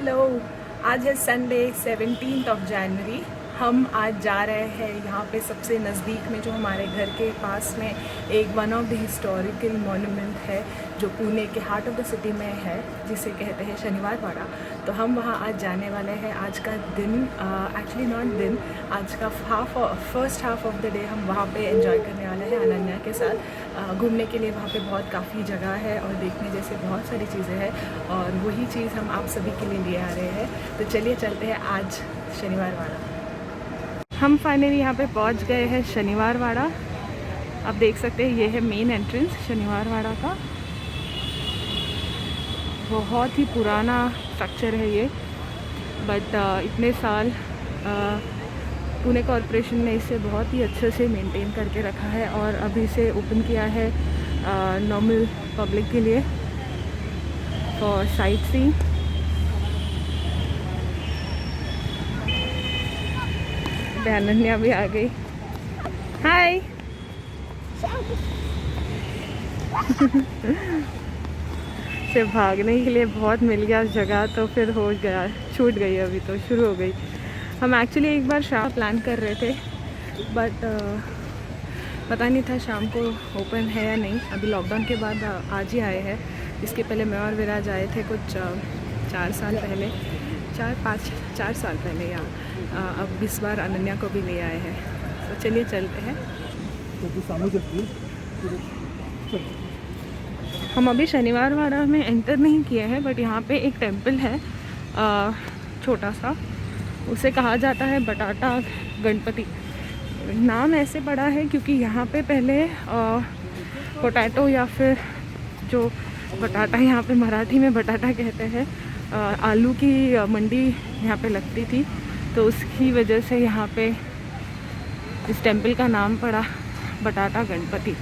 Hello, आज है Sunday 17th of January. हम आज जा रहे हैं यहाँ पे सबसे नज़दीक में जो हमारे घर के पास में एक one of the historical monument है जो पुणे के हार्ट ऑफ द सिटी में है, जिसे कहते हैं शनिवार वाड़ा। तो हम वहाँ आज जाने वाले हैं। आज का दिन एक्चुअली नॉट दिन, आज का first half of the day हम वहाँ पे एंजॉय करने वाले हैं अनन्या के साथ। घूमने के लिए वहाँ पे बहुत काफ़ी जगह है और देखने जैसे बहुत सारी चीज़ें हैं और वही चीज़ हम आप सभी के लिए ले आ रहे हैं। तो चलिए चलते हैं आज शनिवार वाड़ा। हम फाइनली यहाँ पे पहुँच गए हैं शनिवार वाड़ा। आप देख सकते हैं ये है मेन एंट्रेंस शनिवार वाड़ा का। बहुत ही पुराना स्ट्रक्चर है ये, बट इतने साल पुणे कॉरपोरेशन ने इसे बहुत ही अच्छे से मेंटेन करके रखा है और अभी इसे ओपन किया है नॉर्मल पब्लिक के लिए फॉर साइट सीइंग। अनन्या भी आ गई। हाय। से भागने के लिए बहुत मिल गया जगह, तो फिर हो गया, छूट गई, अभी तो शुरू हो गई। हम एक्चुअली एक बार शाम प्लान कर रहे थे, बट पता नहीं था शाम को ओपन है या नहीं। अभी लॉकडाउन के बाद आज ही आए हैं। इसके पहले मैं और विराज आए थे कुछ 4 साल पहले, 4 साल पहले। या अब इस बार अनन्या को भी ले आए हैं। तो चलिए चलते हैं। हम अभी शनिवार वाड़ा में एंटर नहीं किए हैं, बट यहाँ पे एक टेंपल है छोटा सा, उसे कहा जाता है बटाटा गणपति। नाम ऐसे पड़ा है क्योंकि यहाँ पे पहले पोटैटो या फिर जो बटाटा, यहाँ पे मराठी में बटाटा कहते हैं, आलू की मंडी यहाँ पे लगती थी, तो उसकी वजह से यहाँ पे इस टेंपल का नाम पड़ा बटाटा गणपति।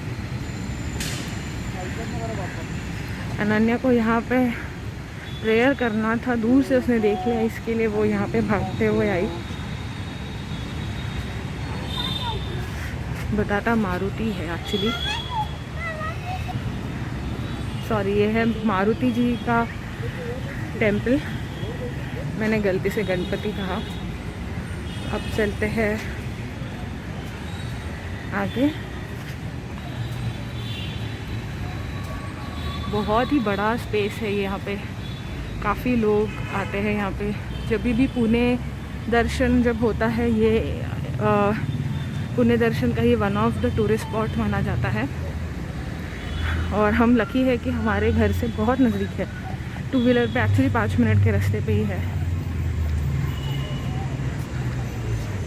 अनन्या को यहाँ पे प्रेयर करना था, दूर से उसने देख लिया, इसके लिए वो यहाँ पे भागते हुए आई। बटाटा मारुति है एक्चुअली, सॉरी, ये है मारुति जी का टेंपल। मैंने गलती से गणपति कहा। अब चलते हैं आगे। बहुत ही बड़ा स्पेस है यहाँ पे, काफ़ी लोग आते हैं यहाँ पे। जब भी पुणे दर्शन जब होता है, ये पुणे दर्शन का ये one of the tourist spot माना जाता है। और हम लकी है कि हमारे घर से बहुत नज़दीक है, 2 व्हीलर पे एक्चुअली 5 मिनट के रास्ते पे ही है।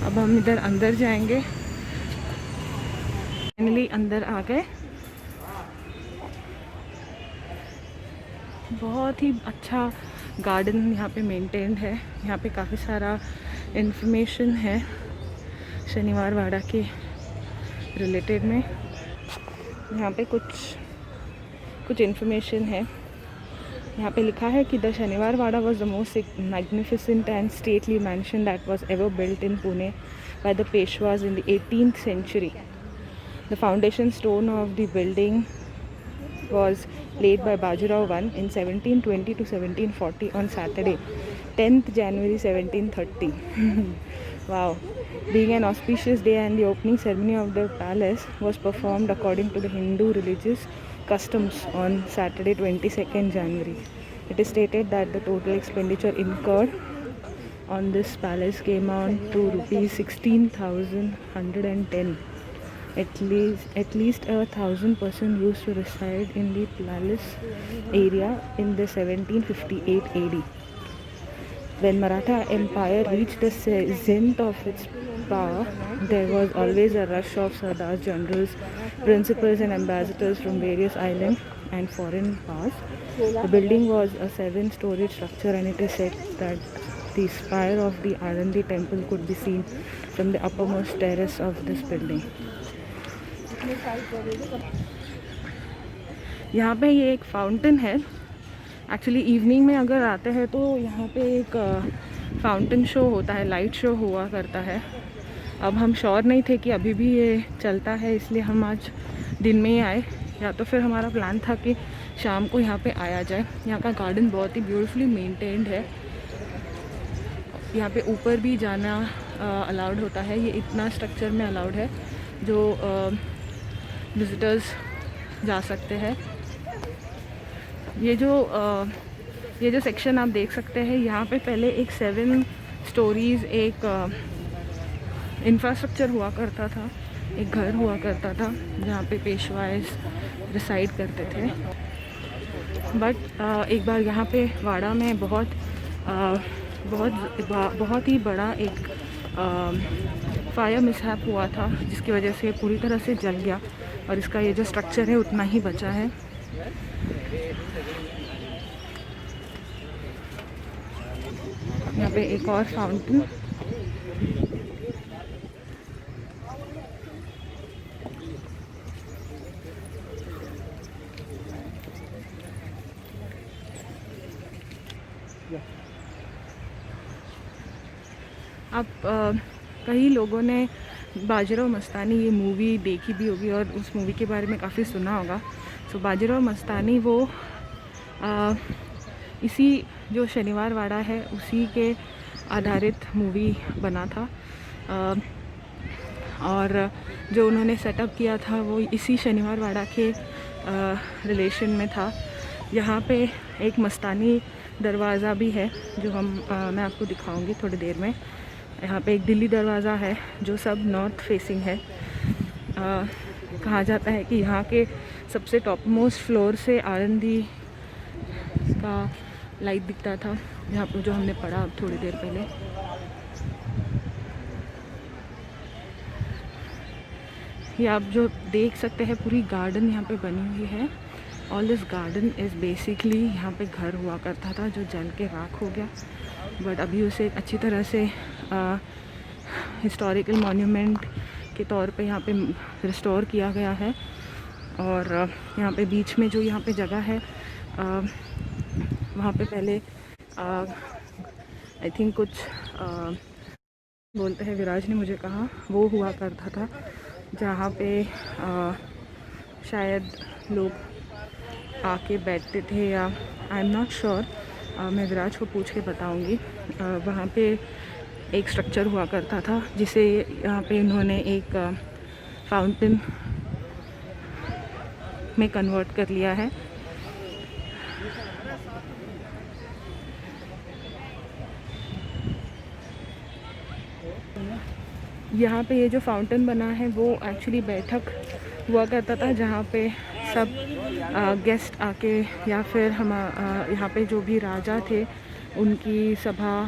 अब हम इधर अंदर जाएंगे। फाइनली अंदर आ गए। बहुत ही अच्छा गार्डन यहाँ पे मेंटेन्ड है। यहाँ पे काफ़ी सारा इंफॉर्मेशन है शनिवार वाड़ा के रिलेटेड में। यहाँ पे कुछ इन्फॉर्मेशन है। यहाँ पे लिखा है कि the Shaniwar Wada was the most magnificent and stately mansion that was ever built in Pune by the Peshwas in the 18th century. The foundation stone of the building was laid by Bajirao I in 1720 to 1740 on Saturday, 10th January 1730. Wow. Being an auspicious day, and the opening ceremony of the palace was performed according to the Hindu religious customs on Saturday, 22nd January. It is stated that the total expenditure incurred on this palace came on to rupees 16,110. At least 1,000 persons used to reside in the palace area in the 1758 AD. When Maratha Empire reached the zenith of its power, there was always a rush of Sardars, generals, principals and ambassadors from various islands and foreign powers. The building was a 7-story structure, and it is said that the spire of the Anandi temple could be seen from the uppermost terrace of this building. यहाँ पे ये एक fountain है। Actually evening में अगर आते हैं तो यहाँ पे एक फाउंटेन शो होता है, लाइट शो हुआ करता है। अब हम श्योर नहीं थे कि अभी भी ये चलता है, इसलिए हम आज दिन में ही आए। या तो फिर हमारा प्लान था कि शाम को यहाँ पे आया जाए। यहाँ का गार्डन बहुत ही ब्यूटीफुली मेंटेन्ड है। यहाँ पे ऊपर भी जाना अलाउड होता है। ये इतना स्ट्रक्चर में अलाउड है जो विज़िटर्स जा सकते हैं। ये जो सेक्शन आप देख सकते हैं, यहाँ पे पहले एक 7 स्टोरीज़ एक इंफ्रास्ट्रक्चर हुआ करता था, एक घर हुआ करता था जहाँ पे पेशवाइज रिसाइड करते थे। बट एक बार यहाँ पे वाड़ा में बहुत ही बड़ा एक फायर मिसहैप हुआ था, जिसकी वजह से पूरी तरह से जल गया और इसका ये जो स्ट्रक्चर है उतना ही बचा है। यहाँ पे एक और फाउंटेन, अब कई लोगों ने बाजीराव मस्तानी ये मूवी देखी भी होगी और उस मूवी के बारे में काफ़ी सुना होगा। सो बाजीराव मस्तानी वो इसी जो शनिवार वाड़ा है उसी के आधारित मूवी बना था, और जो उन्होंने सेटअप किया था वो इसी शनिवार वाड़ा के रिलेशन में था। यहाँ पे एक मस्तानी दरवाज़ा भी है जो मैं आपको दिखाऊंगी थोड़ी देर में। यहाँ पे एक दिल्ली दरवाज़ा है जो सब नॉर्थ फेसिंग है। कहा जाता है कि यहाँ के सबसे टॉप मोस्ट फ्लोर से आनंदी का लाइट दिखता था, जहाँ पर जो हमने पढ़ा अब थोड़ी देर पहले। ये आप जो देख सकते हैं पूरी गार्डन यहाँ पे बनी हुई है। All this garden is basically यहाँ पे घर हुआ करता था जो जल के राख हो गया, बट अभी उसे अच्छी तरह से हिस्टोरिकल मॉन्यूमेंट के तौर पे यहाँ पे रिस्टोर किया गया है। और यहाँ पे बीच में जो यहाँ पे जगह है वहाँ पे पहले आई थिंक कुछ बोलते हैं, विराज ने मुझे कहा वो हुआ करता था जहाँ पे शायद लोग आके बैठते थे, या आई एम नॉट श्योर, मैं विराज को पूछ के बताऊंगी। वहाँ पे एक स्ट्रक्चर हुआ करता था जिसे यहाँ पे इन्होंने एक फाउंटेन में कन्वर्ट कर लिया है। यहाँ पे ये जो फाउंटेन बना है वो एक्चुअली बैठक हुआ करता था जहाँ पे सब गेस्ट आके, या फिर हम यहाँ पे जो भी राजा थे उनकी सभा,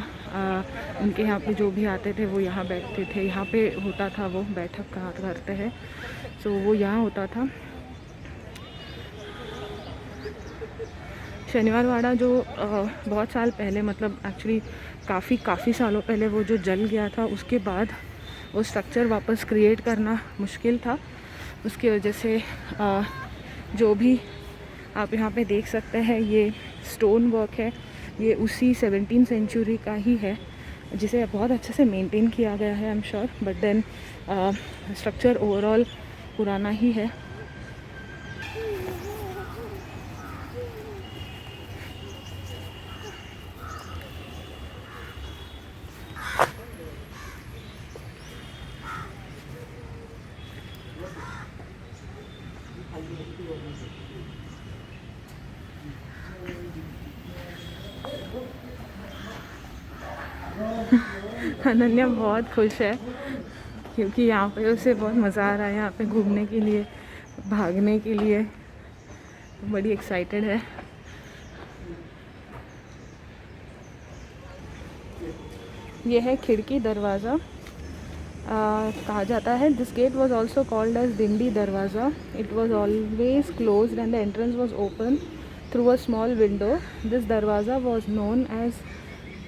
उनके यहाँ पे जो भी आते थे वो यहाँ बैठते थे। यहाँ पे होता था वो बैठक कहा करते हैं, सो वो यहाँ होता था। शनिवार वाड़ा जो बहुत साल पहले, मतलब एक्चुअली काफ़ी सालों पहले वो जो जल गया था, उसके बाद वो स्ट्रक्चर वापस क्रिएट करना मुश्किल था। उसकी वजह से जो भी आप यहाँ पे देख सकते हैं ये स्टोन वर्क है, ये उसी 17th सेंचुरी का ही है जिसे बहुत अच्छे से मेंटेन किया गया है, I am sure. But then structure overall पुराना ही है। अनन्या बहुत खुश है क्योंकि यहाँ पे उसे बहुत मज़ा आ रहा है, यहाँ पे घूमने के लिए, भागने के लिए बड़ी एक्साइटेड है। ये है खिड़की दरवाज़ा, कहा जाता है this gate was also called as Dindi दरवाज़ा। It was always close and the entrance was open through a small window. This दरवाज़ा was known as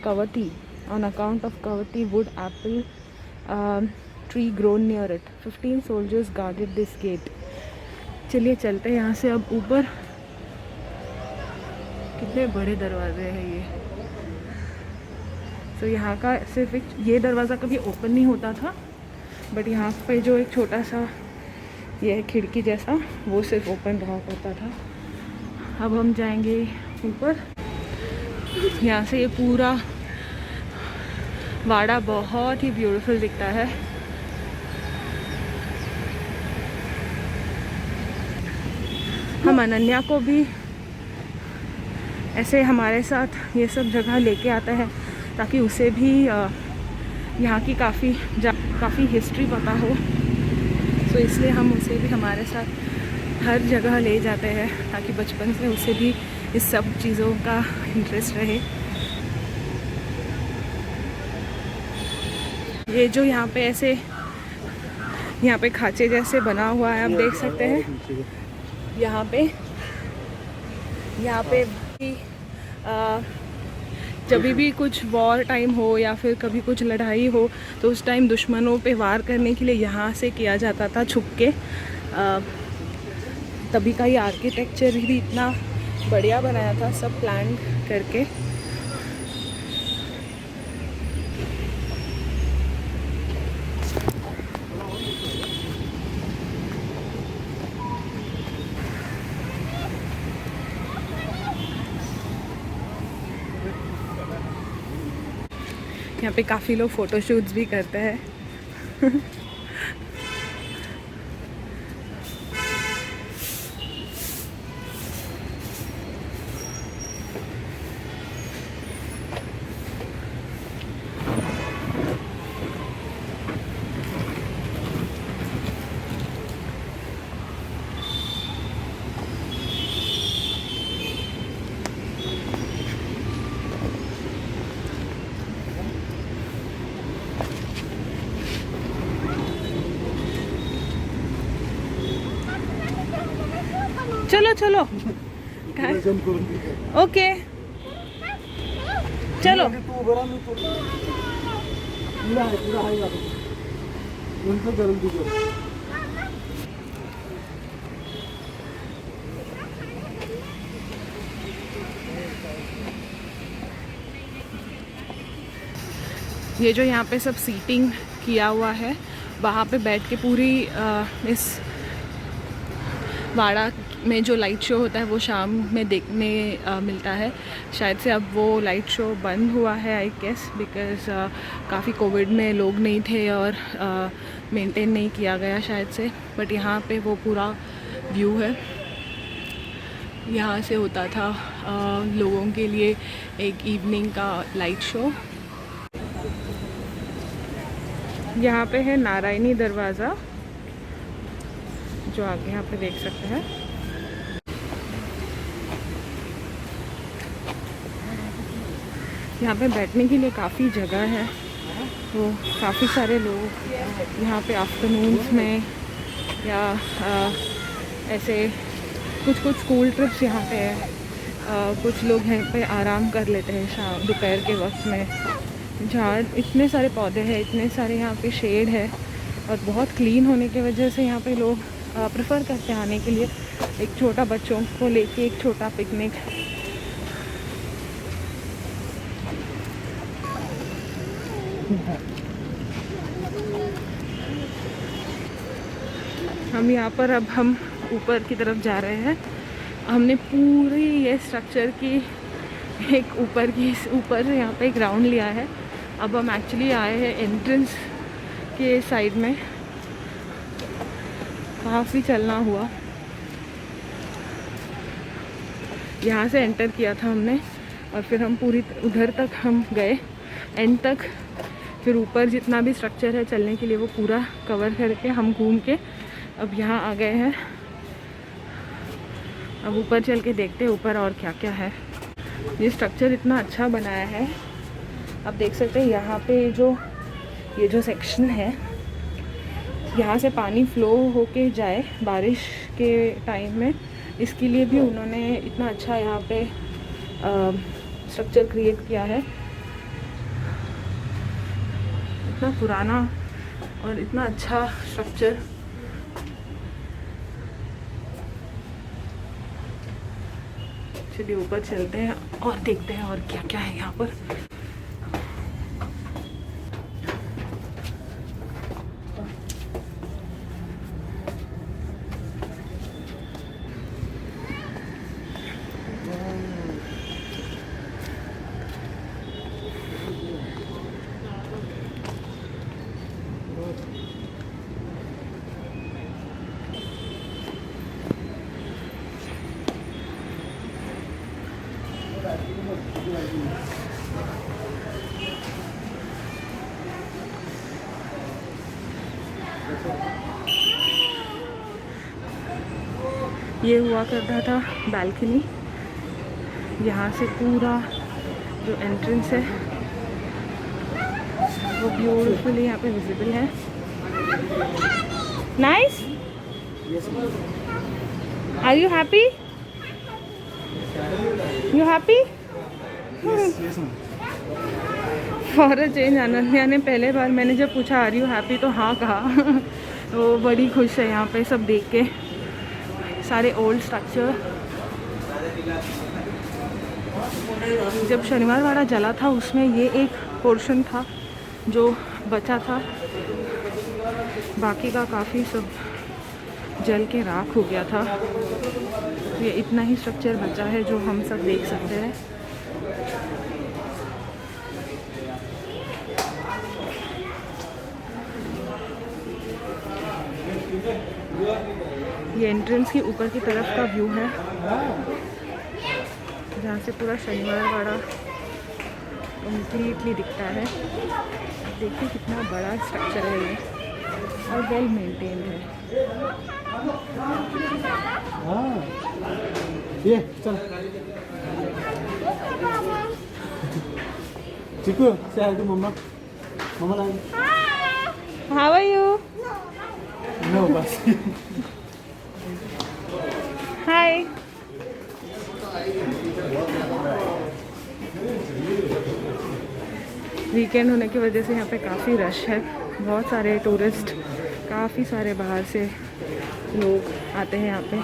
Kavathi on account of Kavati wood apple tree grown near it. 15 soldiers guarded this gate. चलिए चलते हैं यहाँ से अब ऊपर। कितने बड़े दरवाजे हैं ये। तो यहाँ का सिर्फ एक ये दरवाज़ा कभी ओपन नहीं होता था, बट यहाँ पे जो एक छोटा सा ये है खिड़की जैसा, वो सिर्फ ओपन रहा करता था। अब हम जाएंगे ऊपर। यहाँ से ये पूरा वाड़ा बहुत ही ब्यूटीफुल दिखता है। हम अनन्या को भी ऐसे हमारे साथ ये सब जगह लेके आता है ताकि उसे भी यहाँ की काफ़ी हिस्ट्री पता हो। तो इसलिए हम उसे भी हमारे साथ हर जगह ले जाते हैं ताकि बचपन से उसे भी इस सब चीज़ों का इंटरेस्ट रहे। ये जो यहाँ पे ऐसे यहाँ पे खांचे जैसे बना हुआ है, आप देख सकते हैं। यहाँ पे जब भी कुछ वॉर टाइम हो या फिर कभी कुछ लड़ाई हो तो उस टाइम दुश्मनों पे वार करने के लिए यहाँ से किया जाता था छुप के। तभी का ये आर्किटेक्चर भी इतना बढ़िया बनाया था, सब प्लान करके। यहाँ पे काफ़ी लोग फ़ोटोशूट्स भी करते हैं। चलो चलो ओके चलो। ये जो यहाँ पे सब सीटिंग किया हुआ है, वहाँ पे बैठ के पूरी इस वाड़ा में जो लाइट शो होता है वो शाम में देखने मिलता है। शायद से अब वो लाइट शो बंद हुआ है आई गेस, बिकॉज़ काफ़ी कोविड में लोग नहीं थे और मेंटेन नहीं किया गया शायद से। बट यहाँ पे वो पूरा व्यू है, यहाँ से होता था लोगों के लिए एक इवनिंग का लाइट शो। यहाँ पे है नारायणी दरवाज़ा, जो आगे यहाँ पे देख सकते हैं। यहाँ पे बैठने के लिए काफ़ी जगह है, तो काफ़ी सारे लोग यहाँ पे आफ्टरनून्स में या ऐसे कुछ स्कूल ट्रिप्स यहाँ पे है, कुछ लोग यहाँ पे आराम कर लेते हैं शाम दोपहर के वक्त में। झाड़, इतने सारे पौधे हैं, इतने सारे यहाँ पे शेड है और बहुत क्लीन होने की वजह से यहाँ पे लोग प्रेफर करते हैं आने के लिए। एक छोटा बच्चों को लेके एक छोटा पिकनिक। हम यहाँ पर अब हम ऊपर की तरफ जा रहे हैं। हमने पूरी ये स्ट्रक्चर की एक ऊपर यहाँ पे एक राउंड लिया है। अब हम एक्चुअली आए हैं एंट्रेंस के साइड में, काफ़ी चलना हुआ। यहाँ से एंटर किया था हमने और फिर हम पूरी उधर तक हम गए एंड तक, फिर ऊपर जितना भी स्ट्रक्चर है चलने के लिए वो पूरा कवर करके हम घूम के अब यहाँ आ गए हैं। अब ऊपर चल के देखते हैं ऊपर और क्या क्या है। ये स्ट्रक्चर इतना अच्छा बनाया है, आप देख सकते हैं। यहाँ पे ये जो सेक्शन है, यहाँ से पानी फ्लो होके जाए बारिश के टाइम में, इसके लिए भी उन्होंने इतना अच्छा यहाँ पे स्ट्रक्चर क्रिएट किया है। इतना पुराना और इतना अच्छा स्ट्रक्चर। चलिए ऊपर चलते हैं और देखते हैं और क्या क्या है यहाँ पर। ये हुआ करता था बालकनी, यहाँ से पूरा जो एंट्रेंस है वो ब्यूटीफुली यहाँ पे विजिबल है। Nice, are you happy? You happy? For a change Ananya ने पहले बार मैंने जब पूछा आर यू हैप्पी तो हाँ कहा। वो बड़ी खुश है यहाँ पे सब देख के, सारे ओल्ड स्ट्रक्चर। जब शनिवार वाड़ा जला था उसमें ये एक पोर्शन था जो बचा था, बाकी का काफ़ी सब जल के राख हो गया था। ये इतना ही स्ट्रक्चर बचा है जो हम सब देख सकते हैं। ये एंट्रेंस के ऊपर की तरफ का व्यू है, जहाँ से पूरा शनिवार वाड़ा कम्प्लीटली दिखता है। देखिए कितना बड़ा स्ट्रक्चर है ये और वेल मेंटेन्ड है। ये चल चिकू से hi to mamma. Mamma line how are you? No बस हाय। वीकेंड होने की वजह से यहाँ पे काफ़ी रश है, बहुत सारे टूरिस्ट, काफ़ी सारे बाहर से लोग आते हैं यहाँ पे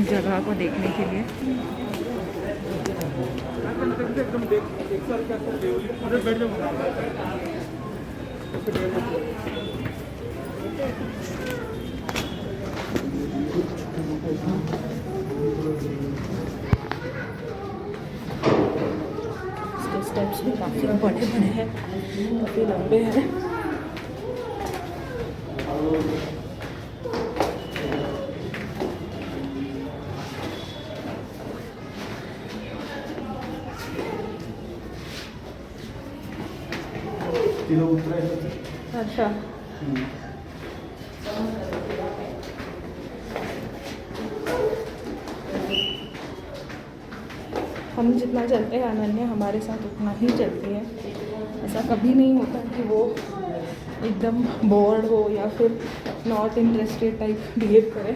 जगह को देखने के लिए। स्टेप्स भी काफ़ी बड़े बड़े हैं, काफ़ी लंबे हैं। अच्छा, हम जितना चलते हैं अनन्या हमारे साथ उतना ही चलती है। ऐसा कभी नहीं होता कि वो एकदम बोर्ड हो या फिर नॉट इंटरेस्टेड टाइप बिहेव करे।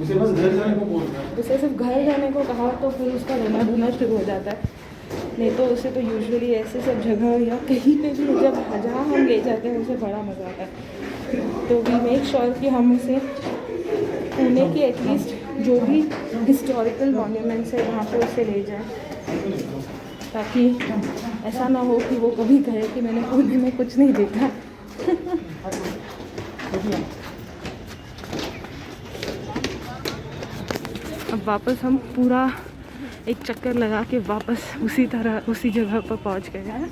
उसे बस घर जाने को बोलता है। उसे सिर्फ घर जाने को कहा तो फिर उसका रोना धोना शुरू हो जाता है, नहीं तो उसे तो यूजुअली ऐसे सब जगह या कहीं पे भी जब जहाँ हम ले जाते हैं उसे बड़ा मज़ा आता है। तो वी मेक श्योर कि हम उसे पुणे की एटलीस्ट जो भी हिस्टोरिकल मॉन्यूमेंट्स है वहाँ पे उसे ले जाएं, ताकि ऐसा ना हो कि वो कभी कहे कि मैंने पुणे में कुछ नहीं देखा। अब वापस हम पूरा एक चक्कर लगा के वापस उसी जगह पर पहुंच गए हैं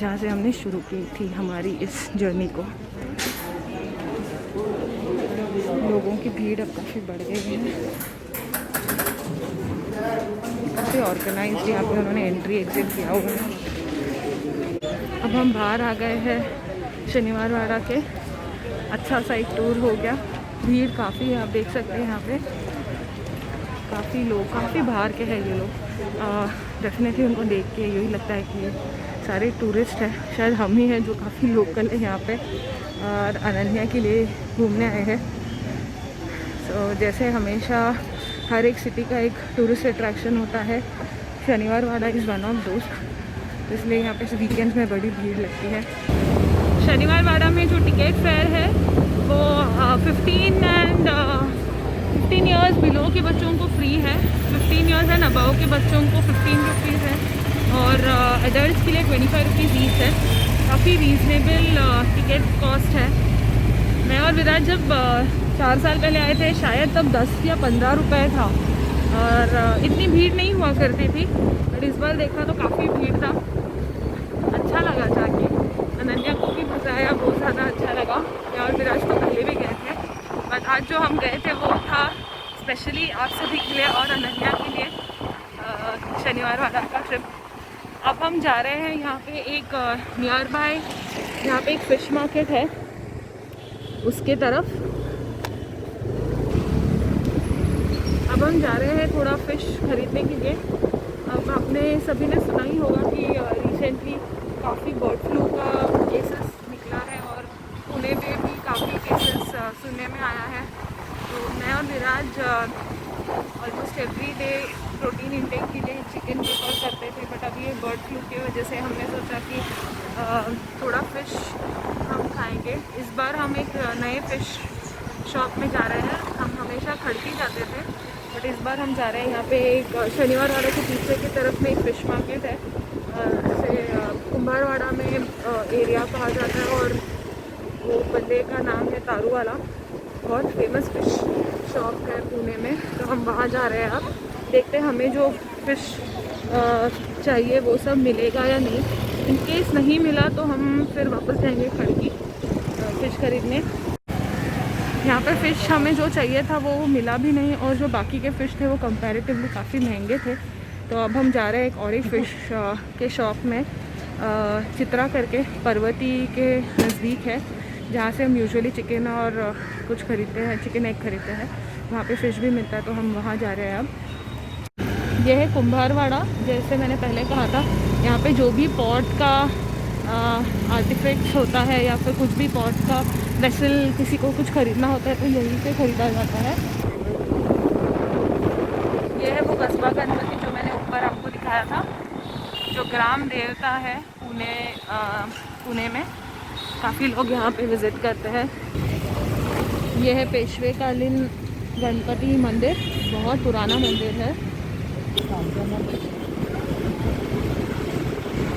जहाँ से हमने शुरू की थी हमारी इस जर्नी को। लोगों की भीड़ अब काफ़ी बढ़ गई है, काफ़ी ऑर्गेनाइज्ड यहाँ पे उन्होंने एंट्री एग्जिट किया हुआ है। अब हम बाहर आ गए हैं शनिवार वाड़ा के। अच्छा सा एक टूर हो गया। भीड़ काफ़ी है, आप देख सकते हैं यहाँ पे काफ़ी लोग, काफ़ी बाहर के हैं ये लोग। डेफिनेटली उनको देख के यही लगता है कि सारे टूरिस्ट हैं। शायद हम ही हैं जो काफ़ी लोकल है यहाँ पे और अनन्या के लिए घूमने आए हैं। तो जैसे हमेशा हर एक सिटी का एक टूरिस्ट अट्रैक्शन होता है, शनिवार वाड़ा इज़ वन ऑफ दोस्त, तो इसलिए यहाँ पे वीकेंड्स में बड़ी भीड़ लगती है। शनिवार वाड़ा में जो टिकट फेयर है वो 15 ईयर्स बिलो के बच्चों को फ्री है, 15 ईयर्स एंड अबव के बच्चों को 15 रुपीज़ है और एडल्ट के लिए 25 रुपीज़ ईच है। काफ़ी रीज़नेबल टिकट कॉस्ट है। मैं और विराट जब 4 साल पहले आए थे शायद तब 10 या 15 रुपये था और इतनी भीड़ नहीं हुआ करती थी, बट इस बार देखा तो काफ़ी भीड़ था। अच्छा लगा जाके, अनन्या को भी मज़ा आया, बहुत ज़्यादा अच्छा लगा। मैं और विराट तो पहले भी गए थे, बट आज जो हम गए थे वो था स्पेशली आप सभी के लिए और अनन्या के लिए। शनिवार वाला का ट्रिप। अब हम जा रहे हैं यहाँ पे एक नियर बाय, यहाँ पे एक फ़िश मार्केट है उसके तरफ। अब हम जा रहे हैं थोड़ा फ़िश खरीदने के लिए। अब आपने सभी ने सुना ही होगा कि रिसेंटली काफ़ी बर्ड फ्लू का केसेस निकला है और पुणे में भी काफ़ी केसेस सुनने में आया है। तो मैं और Viraj almost every day protein intake के लिए चिकन प्रेफर करते थे, बट अभी ये बर्ड फ्लू की वजह से हमने सोचा कि थोड़ा फ़िश हम खाएंगे। इस बार हम एक नए फ़िश शॉप में जा रहे हैं। हम हमेशा खड़की जाते थे, बट इस बार हम जा रहे हैं यहाँ पे एक शनिवार वाले के पीछे की तरफ में एक फ़िश मार्केट है, इसे कुंभारवाड़ा में एरिया कहा जाता है और वो बंदे का नाम है तारू वाला। बहुत फेमस फ़िश शॉप है पुणे में, तो हम वहाँ जा रहे हैं। अब देखते हैं हमें जो फ़िश चाहिए वो सब मिलेगा या नहीं। इन केस नहीं मिला तो हम फिर वापस जाएंगे खड़की फ़िश खरीदने। यहाँ पर फ़िश हमें जो चाहिए था वो मिला भी नहीं, और जो बाकी के फ़िश थे वो कंपैरेटिवली काफ़ी महंगे थे। तो अब हम जा रहे हैं एक और एक फ़िश के शॉप में, चित्रा करके, पर्वती के नज़दीक है, जहाँ से हम यूजुअली चिकन और कुछ खरीदते हैं, चिकन एग खरीदते हैं। वहाँ पे फ़िश भी मिलता है, तो हम वहाँ जा रहे हैं। अब यह है कुंभारवाड़ा। जैसे मैंने पहले कहा था, यहाँ पे जो भी पॉट का आर्टिफैक्ट्स होता है या फिर कुछ भी पॉट का वेसल किसी को कुछ ख़रीदना होता है तो यहीं से ख़रीदा जाता है। यह है वो कस्बा गणपति जो मैंने ऊपर आपको दिखाया था, जो ग्राम देवता है पुणे में। काफ़ी लोग यहाँ पे विज़िट करते हैं। यह है पेशवेकालीन गणपति मंदिर, बहुत पुराना मंदिर है।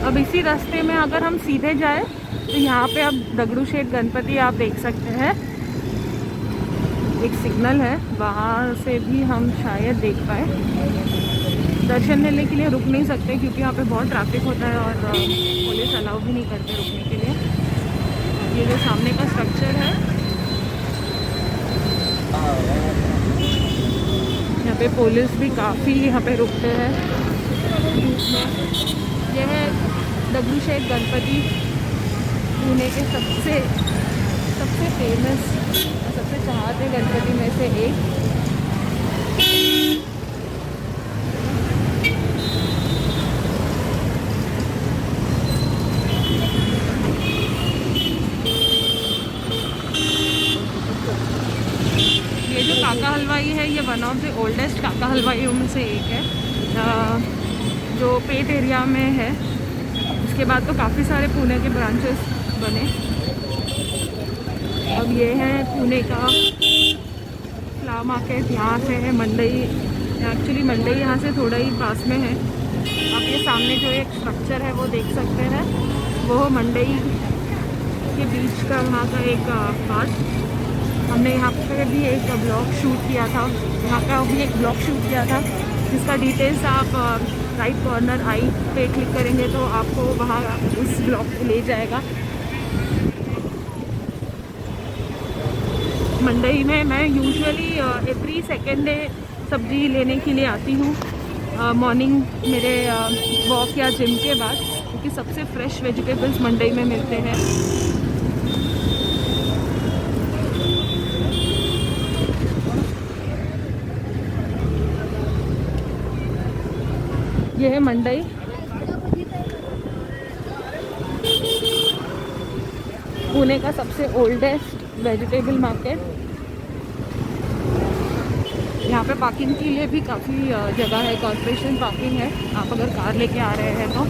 अब इसी रास्ते में अगर हम सीधे जाए तो यहाँ पे अब दगड़ू शेठ गणपति आप देख सकते हैं। एक सिग्नल है, वहाँ से भी हम शायद देख पाए। दर्शन लेने के लिए रुक नहीं सकते क्योंकि यहाँ पे बहुत ट्रैफिक होता है और पुलिस अलाउ भी नहीं करते रुकने के लिए। ये जो सामने का स्ट्रक्चर है, यहाँ पे पुलिस भी काफ़ी यहाँ पे रुकते हैं। यह है दगड़ू शेठ गणपति, पुणे के सबसे फेमस, सबसे चाहते गणपति में से एक। ये जो काका हलवाई है, ये वन ऑफ द ओल्डेस्ट काका हलवाइयों में से एक है, जो पेट एरिया में है। उसके बाद तो काफ़ी सारे पुणे के ब्रांचेस बने। अब ये है पुणे का फ्लावर मार्केट, यहाँ से है मंडई। एक्चुअली मंडई यहाँ से थोड़ा ही पास में है। आप ये सामने जो एक स्ट्रक्चर है वो देख सकते हैं, वो मंडई के बीच का वहाँ का एक पार्ट। हमने यहाँ पे भी एक ब्लॉग शूट किया था, यहाँ का भी एक ब्लॉग शूट किया था, जिसका डिटेल्स आप राइट कॉर्नर आई पे क्लिक करेंगे तो आपको वहाँ उस ब्लॉग पे ले जाएगा। मंडई में मैं यूजुअली एवरी सेकेंड डे सब्ज़ी लेने के लिए आती हूँ मॉर्निंग मेरे वॉक या जिम के बाद, क्योंकि सबसे फ्रेश वेजिटेबल्स मंडई में मिलते हैं। ये है मंडई। पुणे का सबसे ओल्डेस्ट वेजिटेबल मार्केट। यहाँ पे पार्किंग के लिए भी काफ़ी जगह है, कॉर्पोरेशन पार्किंग है, आप अगर कार लेके आ रहे हैं तो।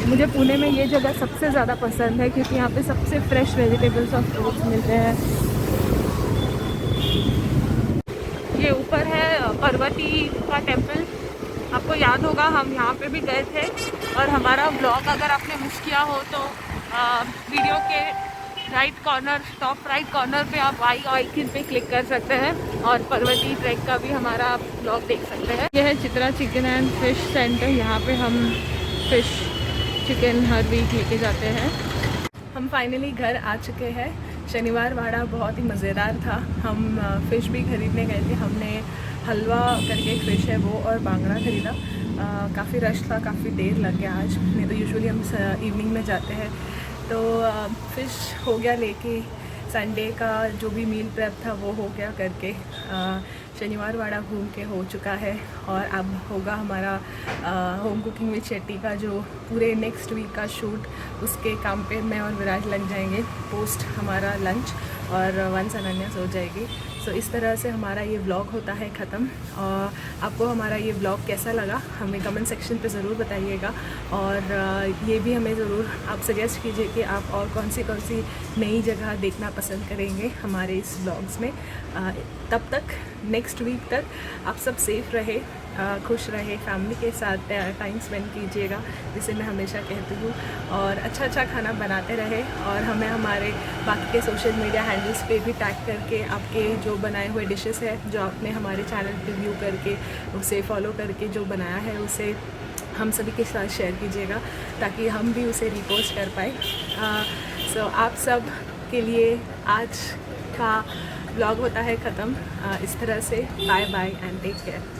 मुझे पुणे में ये जगह सबसे ज़्यादा पसंद है क्योंकि यहाँ पे सबसे फ्रेश वेजिटेबल्स और फ्रूट्स मिलते हैं। ये ऊपर है पर्वती का टेम्पल। आपको याद होगा हम यहाँ पे भी गए थे, और हमारा ब्लॉग अगर आपने मिस किया हो तो वीडियो के right corner, top right corner पे आप आई आइकन पे क्लिक कर सकते हैं और पर्वती ट्रैक का भी हमारा ब्लॉग देख सकते हैं। यह है Chitra chicken and fish centre. यहाँ पे हम फिश चिकन हर वीक लेके जाते हैं। हम फाइनली घर आ चुके हैं। शनिवार वाड़ा बहुत ही मज़ेदार था। हम फ़िश भी ख़रीदने गए थे। हमने हलवा करके एक फ़िश है वो और बांगड़ा ख़रीदा, काफ़ी रश था, काफ़ी देर लग गया आज, नहीं तो यूजुअली हम इवनिंग में जाते हैं। तो फ़िश हो गया लेके, संडे का जो भी मील प्रेप था वो हो गया करके, शनिवार वाड़ा घूम के हो चुका है। और अब होगा हमारा होम कुकिंग विद शेट्टी का जो पूरे नेक्स्ट वीक का शूट, उसके काम पे मैं और विराज लग जाएंगे पोस्ट हमारा लंच, और वंस अनन्या सो जाएगी। सो इस तरह से हमारा ये व्लॉग होता है ख़त्म। और आपको हमारा ये व्लॉग कैसा लगा हमें कमेंट सेक्शन पे ज़रूर बताइएगा, और ये भी हमें ज़रूर आप सजेस्ट कीजिए कि आप और कौन सी नई जगह देखना पसंद करेंगे हमारे इस व्लॉग्स में। तब तक नेक्स्ट वीक तक आप सब सेफ़ रहे, खुश रहे, फैमिली के साथ टाइम स्पेंड कीजिएगा, जिसे मैं हमेशा कहती हूँ, और अच्छा खाना बनाते रहे। और हमें हमारे बाकी के सोशल मीडिया हैंडल्स पे भी टैग करके आपके जो बनाए हुए डिशेस है, जो आपने हमारे चैनल पे व्यू करके उसे फॉलो करके जो बनाया है, उसे हम सभी के साथ शेयर कीजिएगा, ताकि हम भी उसे रिपोस्ट कर पाए। सो आप सब के लिए आज का व्लॉग होता है ख़त्म। इस तरह से bye bye and take care.